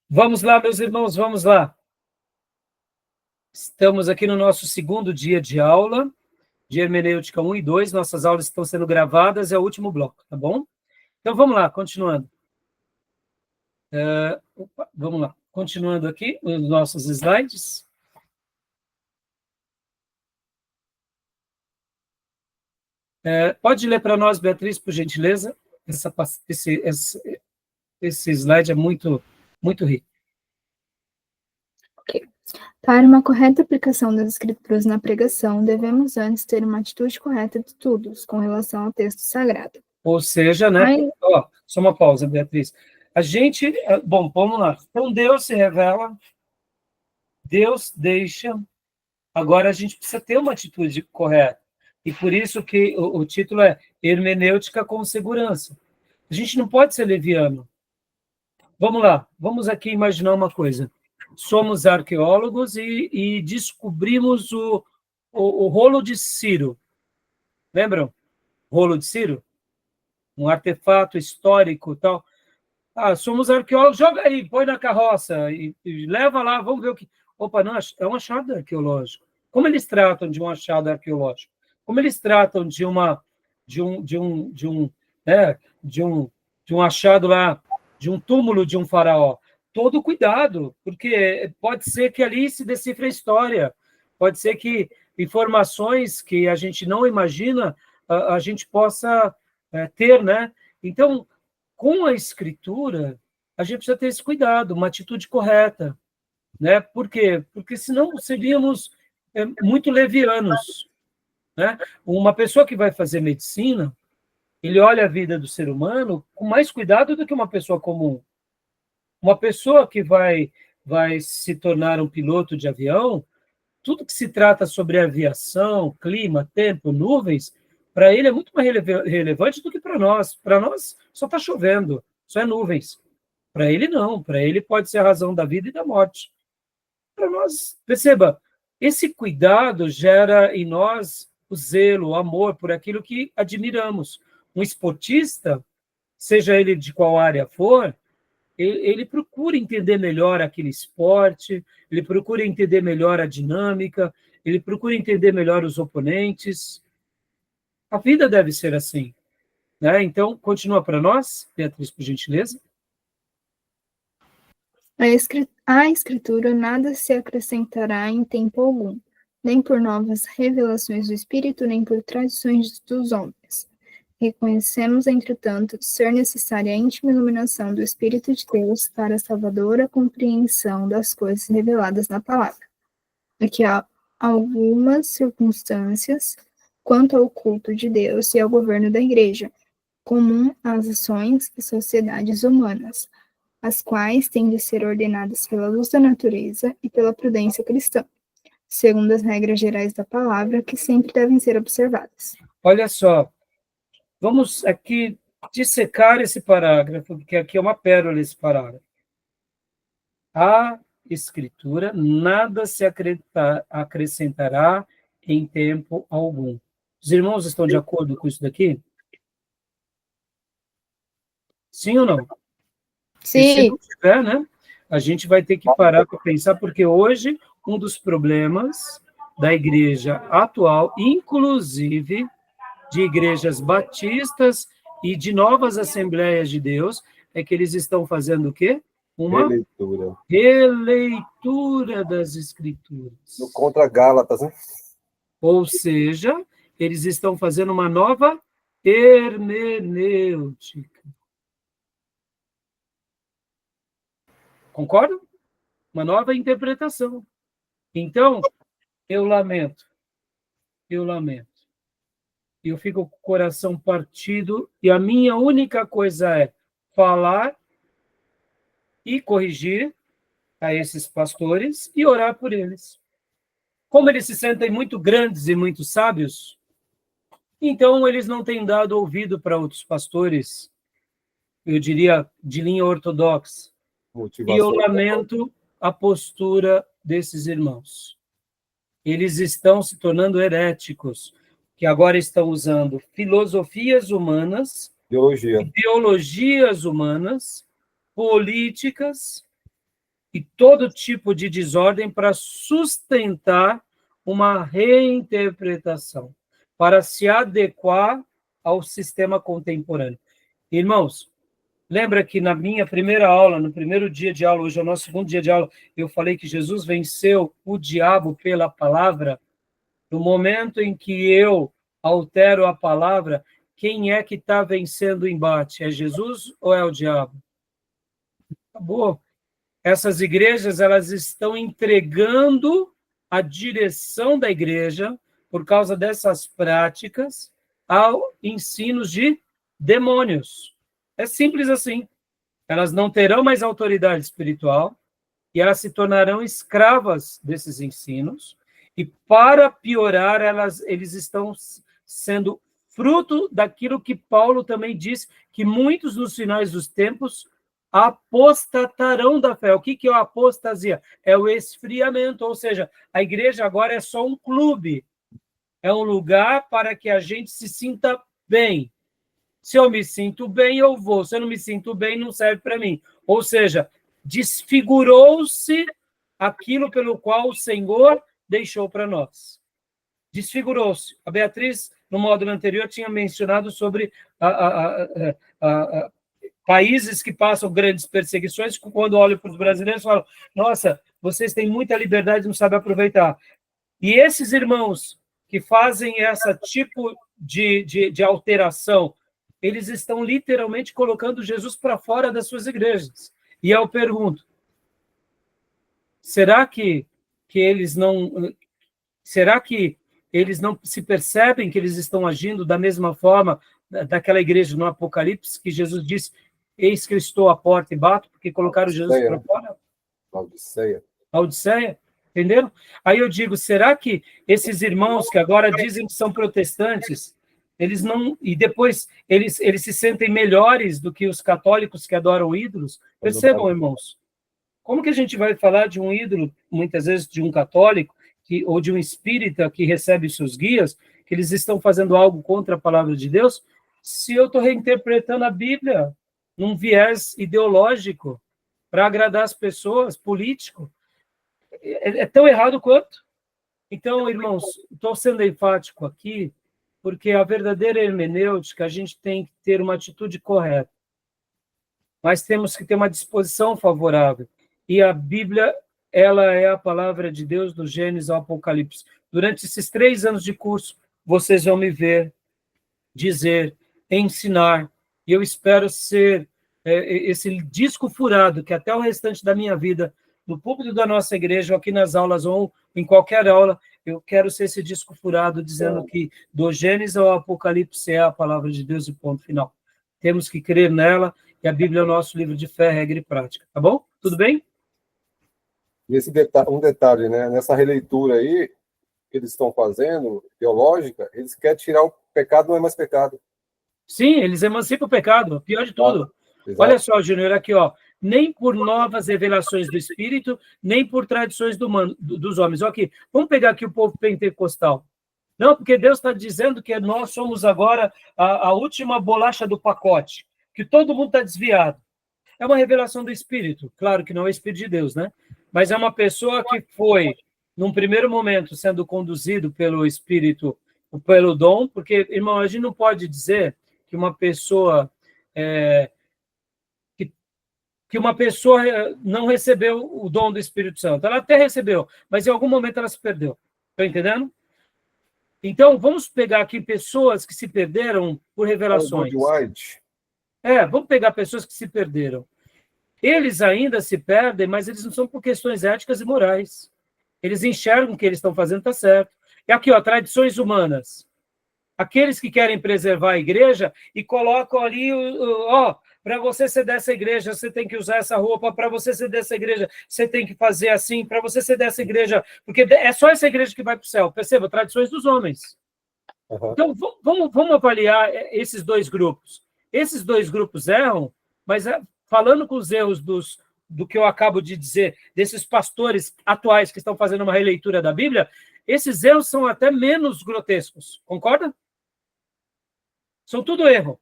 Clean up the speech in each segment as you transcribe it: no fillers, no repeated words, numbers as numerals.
Vamos lá, meus irmãos, vamos lá. Estamos aqui no nosso segundo dia de aula de Hermenêutica 1 e 2. Nossas aulas estão sendo gravadas, é o último bloco, tá bom? Então, vamos lá, continuando. Vamos lá, continuando aqui os nossos slides. Pode ler para nós, Beatriz, por gentileza? Esse slide é muito rico. Ok. Para uma correta aplicação das escrituras na pregação, devemos antes ter uma atitude correta de estudos com relação ao texto sagrado. Ou seja, né? Só uma pausa, Beatriz. A gente... Bom, vamos lá. Então, Deus se revela, Deus deixa... Agora, a gente precisa ter uma atitude correta. E por isso que o título é Hermenêutica com Segurança. A gente não pode ser leviano. Vamos lá, vamos aqui imaginar uma coisa. Somos arqueólogos e descobrimos o rolo de Ciro. Lembram? Rolo de Ciro? Um artefato histórico e tal. Somos arqueólogos, joga aí, põe na carroça e leva lá, vamos ver o que... Opa, não, é um achado arqueológico. Como eles tratam de um achado arqueológico? Como eles tratam de um achado lá, de um túmulo de um faraó? Todo cuidado, porque pode ser que ali se decifre a história, pode ser que informações que a gente não imagina, a gente possa ter, né? Então, com a escritura, a gente precisa ter esse cuidado, uma atitude correta, né? Por quê? Porque senão seríamos muito levianos, né? Uma pessoa que vai fazer medicina, ele olha a vida do ser humano com mais cuidado do que uma pessoa comum. Uma pessoa que vai se tornar um piloto de avião, tudo que se trata sobre aviação, clima, tempo, nuvens, para ele é muito mais relevante do que para nós. Para nós, só está chovendo, só é nuvens. Para ele, não. Para ele, pode ser a razão da vida e da morte. Para nós, perceba, esse cuidado gera em nós o zelo, o amor por aquilo que admiramos. Um esportista, seja ele de qual área for, ele procura entender melhor aquele esporte, ele procura entender melhor a dinâmica, ele procura entender melhor os oponentes. A vida deve ser assim, né? Então, continua para nós, Beatriz, por gentileza. A escritura nada se acrescentará em tempo algum, nem por novas revelações do Espírito, nem por tradições dos homens. Reconhecemos, entretanto, ser necessária a íntima iluminação do Espírito de Deus para a salvadora compreensão das coisas reveladas na palavra. Aqui há algumas circunstâncias quanto ao culto de Deus e ao governo da Igreja, comum às ações e sociedades humanas, as quais têm de ser ordenadas pela luz da natureza e pela prudência cristã, segundo as regras gerais da palavra, que sempre devem ser observadas. Olha só, vamos aqui dissecar esse parágrafo, porque aqui é uma pérola esse parágrafo. A escritura nada se acrescentará em tempo algum. Os irmãos estão de acordo com isso daqui? Sim ou não? Sim. E se não tiver, né, a gente vai ter que parar para pensar, porque hoje um dos problemas da igreja atual, inclusive de igrejas batistas e de novas Assembleias de Deus, é que eles estão fazendo o quê? Uma releitura das Escrituras. No contra Gálatas, né? Ou seja, eles estão fazendo uma nova hermenêutica. Concordam? Uma nova interpretação. Então, eu lamento. Eu fico com o coração partido e a minha única coisa é falar e corrigir a esses pastores e orar por eles. Como eles se sentem muito grandes e muito sábios, então eles não têm dado ouvido para outros pastores, eu diria, de linha ortodoxa. E eu lamento a postura desses irmãos. Eles estão se tornando heréticos, que agora estão usando filosofias humanas, ideologias humanas, políticas, e todo tipo de desordem para sustentar uma reinterpretação, para se adequar ao sistema contemporâneo. Irmãos, lembra que na minha primeira aula, no primeiro dia de aula, hoje é o nosso segundo dia de aula, eu falei que Jesus venceu o diabo pela palavra? No momento em que eu altero a palavra, quem é que está vencendo o embate? É Jesus ou é o diabo? Acabou. Essas igrejas, elas estão entregando a direção da igreja, por causa dessas práticas, ao ensinos de demônios. É simples assim. Elas não terão mais autoridade espiritual e elas se tornarão escravas desses ensinos. E, para piorar, eles estão sendo fruto daquilo que Paulo também diz, que muitos nos finais dos tempos apostatarão da fé. O que é a apostasia? É o esfriamento, ou seja, a igreja agora é só um clube, é um lugar para que a gente se sinta bem. Se eu me sinto bem, eu vou. Se eu não me sinto bem, não serve para mim. Ou seja, desfigurou-se aquilo pelo qual o Senhor deixou para nós. Desfigurou-se. A Beatriz, no módulo anterior, tinha mencionado sobre países que passam grandes perseguições, quando olham para os brasileiros, falam, nossa, vocês têm muita liberdade e não sabem aproveitar. E esses irmãos que fazem esse tipo de alteração, eles estão literalmente colocando Jesus para fora das suas igrejas. E eu pergunto, será que eles não se percebem que eles estão agindo da mesma forma daquela igreja no Apocalipse, que Jesus disse, eis que eu estou à porta e bato, porque colocaram Jesus para fora? Laodiceia, entenderam? Aí eu digo, será que esses irmãos que agora dizem que são protestantes, eles não, e depois eles se sentem melhores do que os católicos que adoram ídolos? Percebam, irmãos, como que a gente vai falar de um ídolo, muitas vezes de um católico, ou de um espírita que recebe seus guias, que eles estão fazendo algo contra a palavra de Deus, se eu estou reinterpretando a Bíblia num viés ideológico para agradar as pessoas, político? É tão errado quanto. Então, irmãos, estou sendo enfático aqui, porque a verdadeira hermenêutica, a gente tem que ter uma atitude correta, mas temos que ter uma disposição favorável. E a Bíblia, ela é a palavra de Deus do Gênesis ao Apocalipse. Durante esses 3 anos de curso, vocês vão me ver dizer, ensinar, e eu espero ser esse disco furado, que até o restante da minha vida, no púlpito da nossa igreja, ou aqui nas aulas, ou em qualquer aula, eu quero ser esse disco furado, dizendo que do Gênesis ao Apocalipse é a palavra de Deus e ponto final. Temos que crer nela, e a Bíblia é o nosso livro de fé, regra e prática. Tá bom? Tudo bem? E um detalhe, né? Nessa releitura aí que eles estão fazendo, teológica, eles querem tirar o pecado, não é mais pecado. Sim, eles emancipam o pecado, pior de tudo. Exato. Olha só, Júnior, aqui, ó. Nem por novas revelações do Espírito, nem por tradições dos homens. Olha aqui, vamos pegar aqui o povo pentecostal. Não, porque Deus está dizendo que nós somos agora a última bolacha do pacote, que todo mundo está desviado. É uma revelação do Espírito, claro que não é o Espírito de Deus, né? Mas é uma pessoa que foi, num primeiro momento, sendo conduzido pelo Espírito, pelo dom, porque, irmão, a gente não pode dizer que uma pessoa que uma pessoa não recebeu o dom do Espírito Santo. Ela até recebeu, mas em algum momento ela se perdeu. Estão entendendo? Então, vamos pegar aqui pessoas que se perderam por revelações. Vamos pegar pessoas que se perderam. Eles ainda se perdem, mas eles não são por questões éticas e morais. Eles enxergam o que eles estão fazendo está certo. E aqui, ó, tradições humanas. Aqueles que querem preservar a igreja e colocam ali, para você ser dessa igreja, você tem que usar essa roupa, para você ser dessa igreja, você tem que fazer assim, para você ser dessa igreja, porque é só essa igreja que vai para o céu. Perceba, tradições dos homens. Uhum. Então, vamos avaliar esses dois grupos. Esses dois grupos erram, mas falando com os erros do que eu acabo de dizer, desses pastores atuais que estão fazendo uma releitura da Bíblia, esses erros são até menos grotescos. Concorda? São tudo erro,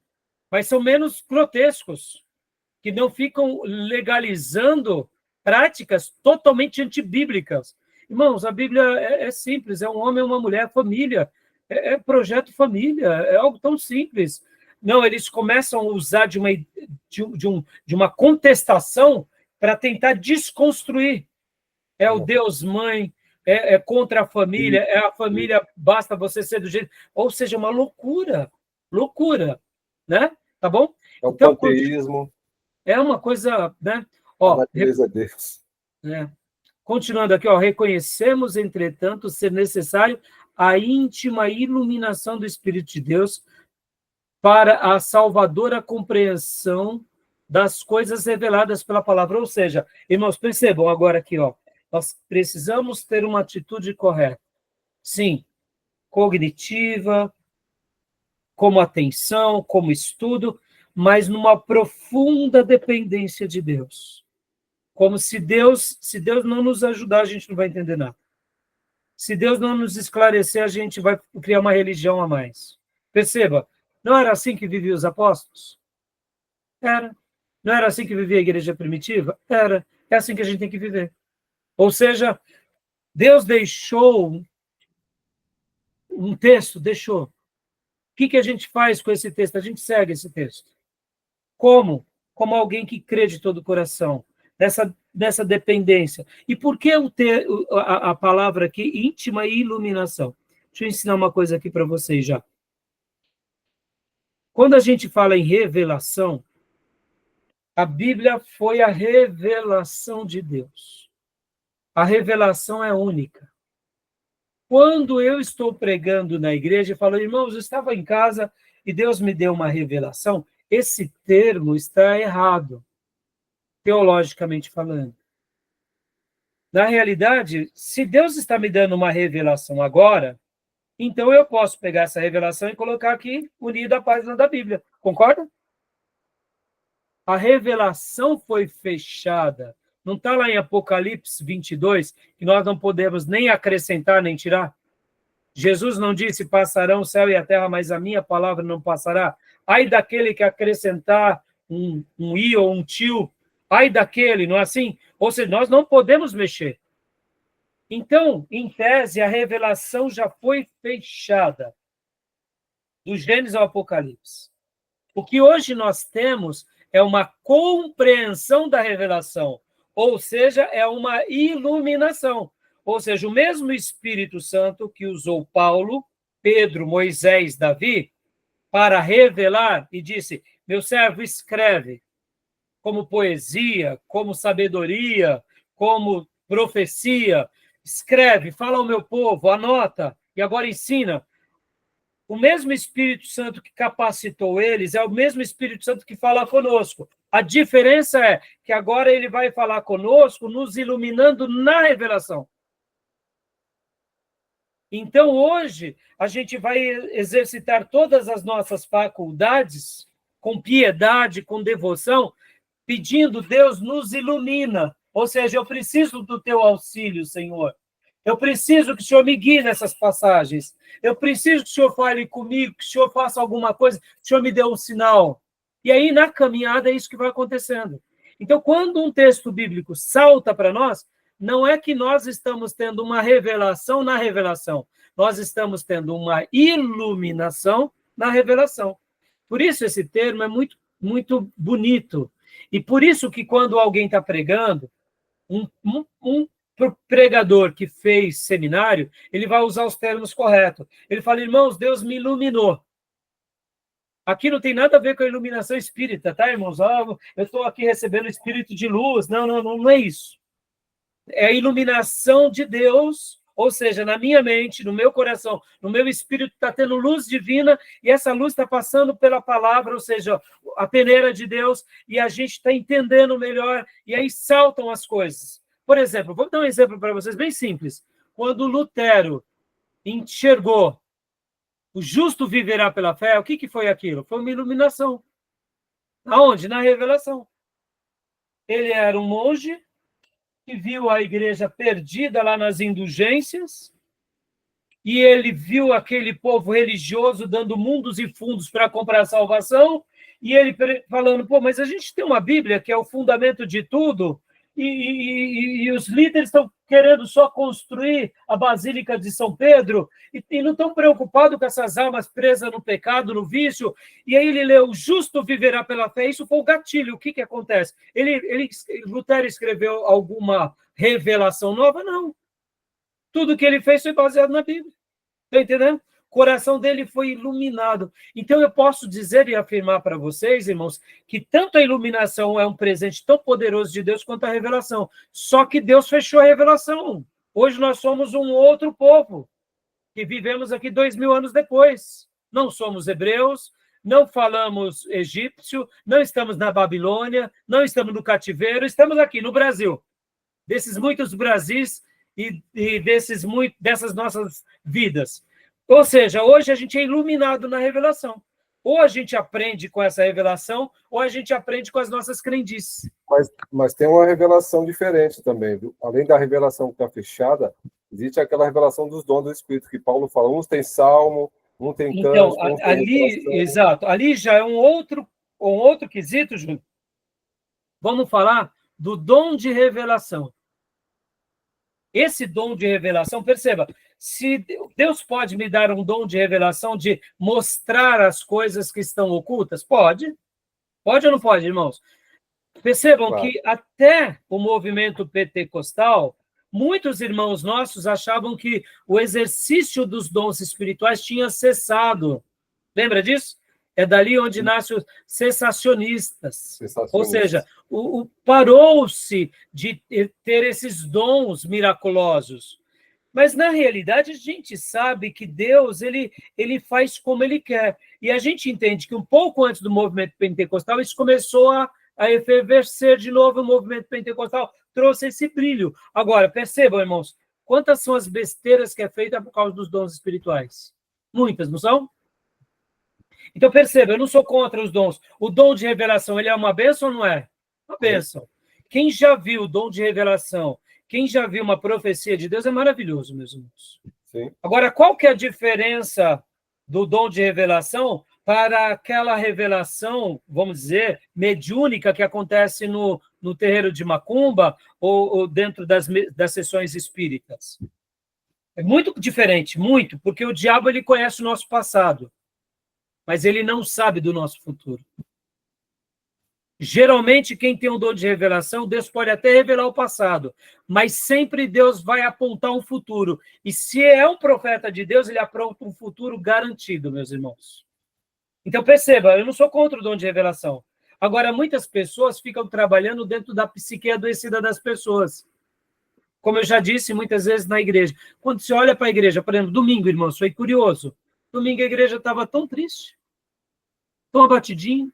mas são menos grotescos, que não ficam legalizando práticas totalmente antibíblicas. Irmãos, a Bíblia é simples, é um homem, uma mulher, família, é projeto família, é algo tão simples. Não, eles começam a usar de uma contestação para tentar desconstruir. É o Deus mãe, é contra a família, é a família, basta você ser do jeito... Ou seja, uma loucura, né? Tá bom? É o então, panteísmo. É uma coisa, né? A natureza de Deus. Continuando aqui, reconhecemos, entretanto, ser necessário a íntima iluminação do Espírito de Deus para a salvadora compreensão das coisas reveladas pela palavra. Ou seja, irmãos, percebam agora aqui, nós precisamos ter uma atitude correta. Sim, cognitiva, como atenção, como estudo, mas numa profunda dependência de Deus. Como se Deus não nos ajudar, a gente não vai entender nada. Se Deus não nos esclarecer, a gente vai criar uma religião a mais. Perceba, não era assim que viviam os apóstolos? Era. Não era assim que vivia a igreja primitiva? Era. É assim que a gente tem que viver. Ou seja, Deus deixou um texto, deixou. O que a gente faz com esse texto? A gente segue esse texto. Como? Como alguém que crê de todo o coração. Dessa dependência. E por que a palavra aqui, íntima e iluminação? Deixa eu ensinar uma coisa aqui para vocês já. Quando a gente fala em revelação, a Bíblia foi a revelação de Deus. A revelação é única. Quando eu estou pregando na igreja e falo, irmãos, eu estava em casa e Deus me deu uma revelação, esse termo está errado, teologicamente falando. Na realidade, se Deus está me dando uma revelação agora, então eu posso pegar essa revelação e colocar aqui, unida à página da Bíblia. Concorda? A revelação foi fechada. Não está lá em Apocalipse 22, que nós não podemos nem acrescentar, nem tirar? Jesus não disse, passarão o céu e a terra, mas a minha palavra não passará. Ai daquele que acrescentar um i ou um tio, ai daquele, não é assim? Ou seja, nós não podemos mexer. Então, em tese, a revelação já foi fechada, do Gênesis ao Apocalipse. O que hoje nós temos é uma compreensão da revelação, ou seja, é uma iluminação. Ou seja, o mesmo Espírito Santo que usou Paulo, Pedro, Moisés, Davi, para revelar, e disse, meu servo, escreve, como poesia, como sabedoria, como profecia, escreve, fala ao meu povo, anota, e agora ensina. O mesmo Espírito Santo que capacitou eles é o mesmo Espírito Santo que fala conosco. A diferença é que agora ele vai falar conosco, nos iluminando na revelação. Então, hoje, a gente vai exercitar todas as nossas faculdades com piedade, com devoção, pedindo, Deus nos ilumina. Ou seja, eu preciso do teu auxílio, Senhor. Eu preciso que o Senhor me guie nessas passagens. Eu preciso que o Senhor fale comigo, que o Senhor faça alguma coisa, que o Senhor me dê um sinal. E aí, na caminhada, é isso que vai acontecendo. Então, quando um texto bíblico salta para nós, não é que nós estamos tendo uma revelação na revelação. Nós estamos tendo uma iluminação na revelação. Por isso, esse termo é muito, muito bonito. E por isso que, quando alguém está pregando, um pregador que fez seminário, ele vai usar os termos corretos. Ele fala, irmãos, Deus me iluminou. Aqui não tem nada a ver com a iluminação espírita, tá, irmãos? Eu estou aqui recebendo o espírito de luz. Não é isso. É a iluminação de Deus, ou seja, na minha mente, no meu coração, no meu espírito está tendo luz divina e essa luz está passando pela palavra, ou seja, a peneira de Deus, e a gente está entendendo melhor, e aí saltam as coisas. Por exemplo, vou dar um exemplo para vocês bem simples. Quando Lutero enxergou o justo viverá pela fé, o que foi aquilo? Foi uma iluminação. Aonde? Na revelação. Ele era um monge que viu a igreja perdida lá nas indulgências, e ele viu aquele povo religioso dando mundos e fundos para comprar a salvação, e ele falando, mas a gente tem uma Bíblia que é o fundamento de tudo, e os líderes estão querendo só construir a Basílica de São Pedro e não estão preocupados com essas almas presas no pecado, no vício. E aí ele leu: o justo viverá pela fé. Isso foi o gatilho. O que acontece? Lutero escreveu alguma revelação nova? Não. Tudo que ele fez foi baseado na Bíblia. Está entendendo? O coração dele foi iluminado. Então, eu posso dizer e afirmar para vocês, irmãos, que tanto a iluminação é um presente tão poderoso de Deus quanto a revelação. Só que Deus fechou a revelação. Hoje nós somos um outro povo, que vivemos aqui 2000 anos depois. Não somos hebreus, não falamos egípcio, não estamos na Babilônia, não estamos no cativeiro, estamos aqui no Brasil. Desses muitos Brasis e dessas nossas vidas. Ou seja, hoje a gente é iluminado na revelação. Ou a gente aprende com essa revelação, ou a gente aprende com as nossas crendices. Mas tem uma revelação diferente também, viu? Além da revelação que está fechada, existe aquela revelação dos dons do Espírito, que Paulo fala, uns tem salmo, um tem canto, então, um tem ali, exato, ali já é um outro quesito, Júlio. Vamos falar do dom de revelação. Esse dom de revelação, perceba, se Deus pode me dar um dom de revelação de mostrar as coisas que estão ocultas? Pode. Pode ou não pode, irmãos? Percebam claro. Que até o movimento pentecostal, muitos irmãos nossos achavam que o exercício dos dons espirituais tinha cessado. Lembra disso? É dali onde nascem os cessacionistas. Ou seja, parou-se de ter esses dons miraculosos. Mas, na realidade, a gente sabe que Deus ele faz como Ele quer. E a gente entende que um pouco antes do movimento pentecostal, isso começou a efervescer de novo. O movimento pentecostal trouxe esse brilho. Agora, percebam, irmãos, quantas são as besteiras que é feita por causa dos dons espirituais? Muitas, não são? Então, perceba, eu não sou contra os dons. O dom de revelação, ele é uma bênção ou não é? Uma bênção. Quem já viu o dom de revelação, quem já viu uma profecia de Deus, é maravilhoso, meus irmãos. Sim. Agora, qual que é a diferença do dom de revelação para aquela revelação, vamos dizer, mediúnica que acontece no terreiro de Macumba ou dentro das sessões espíritas? É muito diferente, muito, porque o diabo ele conhece o nosso passado, mas ele não sabe do nosso futuro. Geralmente, quem tem um dom de revelação, Deus pode até revelar o passado, mas sempre Deus vai apontar um futuro. E se é um profeta de Deus, ele aponta um futuro garantido, meus irmãos. Então, perceba, eu não sou contra o dom de revelação. Agora, muitas pessoas ficam trabalhando dentro da psique adoecida das pessoas. Como eu já disse muitas vezes na igreja. Quando você olha para a igreja, por exemplo, domingo, irmãos, foi curioso. Domingo a igreja estava tão triste, tão abatidinho.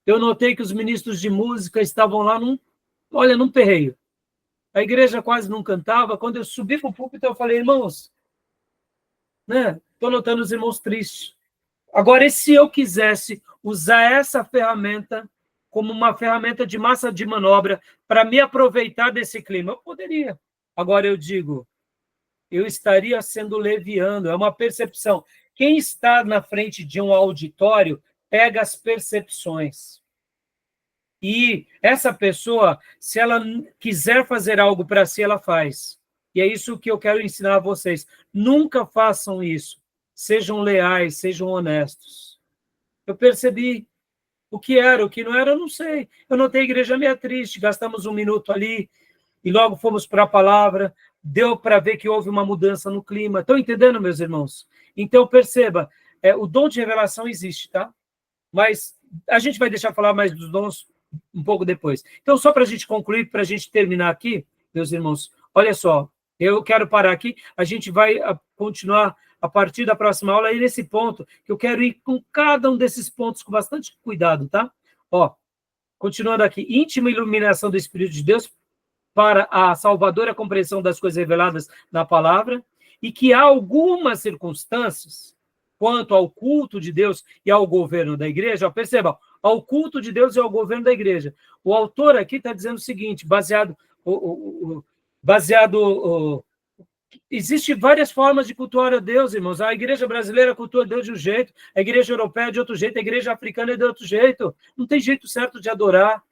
Eu notei que os ministros de música estavam lá num perreio. A igreja quase não cantava. Quando eu subi para o púlpito, eu falei, irmãos, né? Estou notando os irmãos tristes. Agora, e se eu quisesse usar essa ferramenta como uma ferramenta de massa de manobra para me aproveitar desse clima? Eu poderia. Agora eu digo, eu estaria sendo leviano, é uma percepção. Quem está na frente de um auditório pega as percepções. E essa pessoa, se ela quiser fazer algo para si, ela faz. E é isso que eu quero ensinar a vocês. Nunca façam isso. Sejam leais, sejam honestos. Eu percebi o que era, o que não era, eu não sei. Eu notei a igreja meio triste, gastamos 1 minuto ali e logo fomos para a palavra. Deu para ver que houve uma mudança no clima. Estão entendendo, meus irmãos? Então, perceba, o dom de revelação existe, tá? Mas a gente vai deixar falar mais dos dons um pouco depois. Então, só para a gente concluir, para a gente terminar aqui, meus irmãos, olha só, eu quero parar aqui, a gente vai continuar a partir da próxima aula, e nesse ponto, que eu quero ir com cada um desses pontos com bastante cuidado, tá? Ó, continuando aqui, íntima iluminação do Espírito de Deus para a salvadora compreensão das coisas reveladas na palavra, e que há algumas circunstâncias, quanto ao culto de Deus e ao governo da igreja, ó, perceba, ao culto de Deus e ao governo da igreja. O autor aqui está dizendo o seguinte, existem várias formas de cultuar a Deus, irmãos. A igreja brasileira cultua a Deus de um jeito, a igreja europeia de outro jeito, a igreja africana é de outro jeito. Não tem jeito certo de adorar.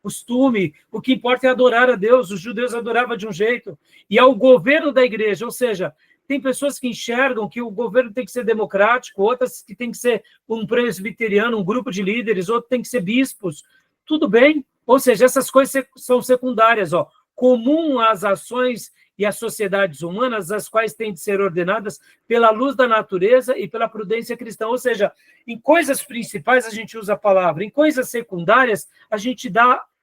costume, o que importa é adorar a Deus. Os judeus adoravam de um jeito, e é o governo da igreja, ou seja, tem pessoas que enxergam que o governo tem que ser democrático, outras que tem que ser um presbiteriano, um grupo de líderes, outros tem que ser bispos. Tudo bem, ou seja, essas coisas são secundárias, ó. Comum às ações e às sociedades humanas, as quais têm de ser ordenadas pela luz da natureza e pela prudência cristã. Ou seja, em coisas principais a gente usa a palavra, em coisas secundárias a gente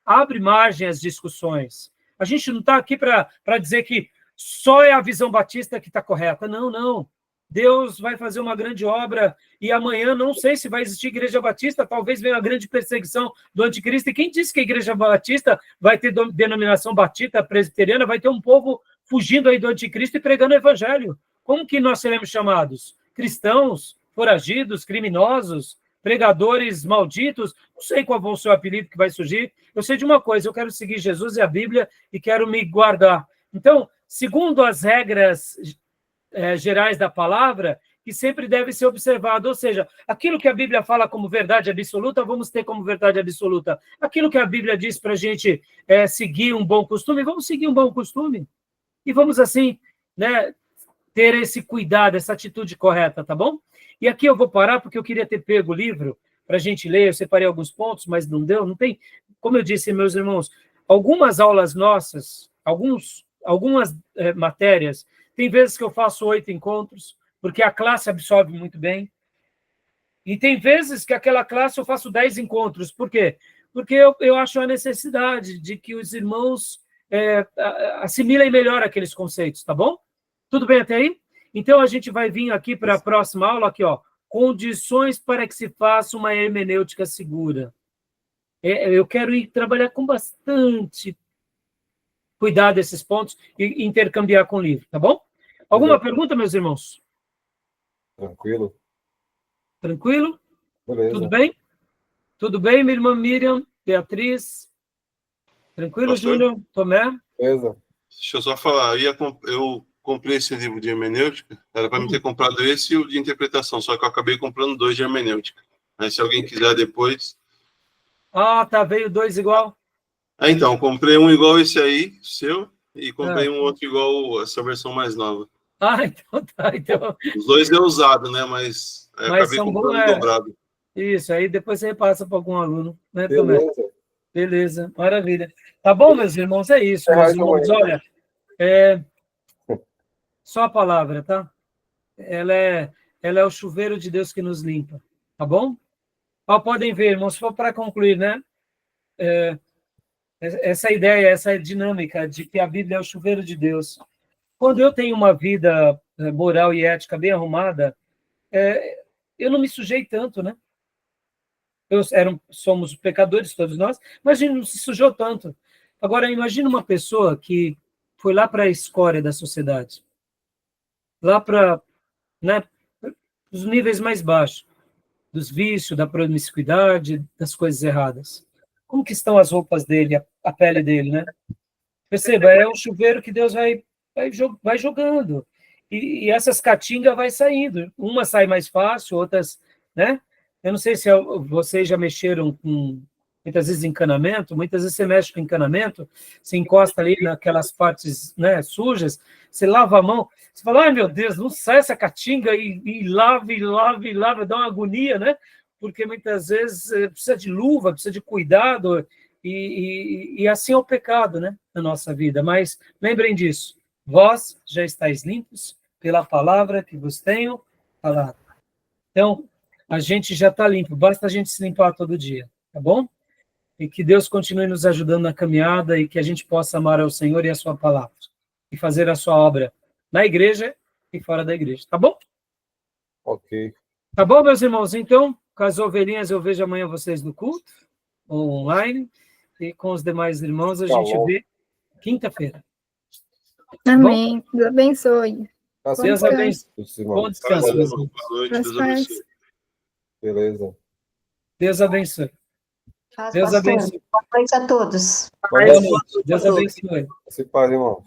abre margem às discussões. A gente não está aqui para dizer que só é a visão batista que está correta. Não, não. Deus vai fazer uma grande obra e amanhã não sei se vai existir igreja batista, talvez venha uma grande perseguição do anticristo. E quem disse que a igreja batista vai ter denominação batista, presbiteriana, vai ter um povo fugindo aí do anticristo e pregando o evangelho? Como que nós seremos chamados? Cristãos, foragidos, criminosos, pregadores malditos? Não sei qual vai ser o apelido que vai surgir. Eu sei de uma coisa, eu quero seguir Jesus e a Bíblia e quero me guardar. Então, segundo as regras gerais da palavra, que sempre deve ser observado, ou seja, aquilo que a Bíblia fala como verdade absoluta, vamos ter como verdade absoluta. Aquilo que a Bíblia diz para a gente seguir um bom costume, vamos seguir um bom costume. E vamos, assim, né, ter esse cuidado, essa atitude correta, tá bom? E aqui eu vou parar, porque eu queria ter pego o livro para a gente ler, eu separei alguns pontos, mas não deu, não tem. Como eu disse, meus irmãos, algumas aulas nossas, algumas matérias, tem vezes que eu faço 8 encontros, porque a classe absorve muito bem. E tem vezes que aquela classe eu faço 10 encontros. Por quê? Porque eu acho a necessidade de que os irmãos assimilem melhor aqueles conceitos, tá bom? Tudo bem até aí? Então, a gente vai vir aqui para a próxima aula, aqui, ó, condições para que se faça uma hermenêutica segura. Eu quero ir trabalhar com bastante cuidado desses pontos e intercambiar com o livro, tá bom? Alguma pergunta, meus irmãos? Tranquilo. Tranquilo? Beleza. Tudo bem? Tudo bem, minha irmã Miriam, Beatriz? Tranquilo, Pastor? Júnior? Tomé? Beleza. Deixa eu só falar, eu comprei esse livro de hermenêutica, era para me ter comprado esse e o de interpretação, só que eu acabei comprando 2 de hermenêutica. Aí se alguém quiser depois... Ah, tá, veio 2 igual? Então, comprei um igual esse aí, seu, e comprei um outro igual essa versão mais nova. Ah, então tá. Então... Os 2 é usado, né? Mas acabei são comprando dobrado. Isso, aí depois você repassa para algum aluno, né, Tomé? Beleza. Beleza, maravilha. Tá bom, meus irmãos? É isso, meus irmãos. Olha, só a palavra, tá? Ela é o chuveiro de Deus que nos limpa, tá bom? Podem ver, irmãos, só para concluir, né? Essa ideia, essa dinâmica de que a Bíblia é o chuveiro de Deus. Quando eu tenho uma vida moral e ética bem arrumada, eu não me sujei tanto, né? Somos pecadores, todos nós, mas a gente não se sujou tanto. Agora, imagina uma pessoa que foi lá para a escória da sociedade, lá para, né, os níveis mais baixos, dos vícios, da promiscuidade, das coisas erradas. Como que estão as roupas dele, a pele dele, né? Perceba, é um chuveiro que Deus vai jogando. E essas caatingas vai saindo. Uma sai mais fácil, outras, né? Eu não sei se vocês já mexeram com, muitas vezes, encanamento. Muitas vezes você mexe com encanamento, você encosta ali naquelas partes, né, sujas, você lava a mão, você fala, ai, meu Deus, não sai essa caatinga e lava, dá uma agonia, né? Porque muitas vezes precisa de luva, precisa de cuidado, e assim é o pecado, né, na nossa vida. Mas lembrem disso, vós já estáis limpos pela palavra que vos tenho falado. Então, a gente já está limpo, basta a gente se limpar todo dia, tá bom? E que Deus continue nos ajudando na caminhada e que a gente possa amar ao Senhor e a sua palavra, e fazer a sua obra na igreja e fora da igreja, tá bom? Ok. Tá bom, meus irmãos? Então, com as ovelhinhas, eu vejo amanhã vocês no culto, ou online, e com os demais irmãos a gente vê quinta-feira. Amém. Deus abençoe. Deus abençoe. Bom descanso. Boa noite, Deus abençoe. Beleza. Deus abençoe. Deus abençoe. Boa noite a todos. Boa noite. Deus abençoe. Se pare, irmão.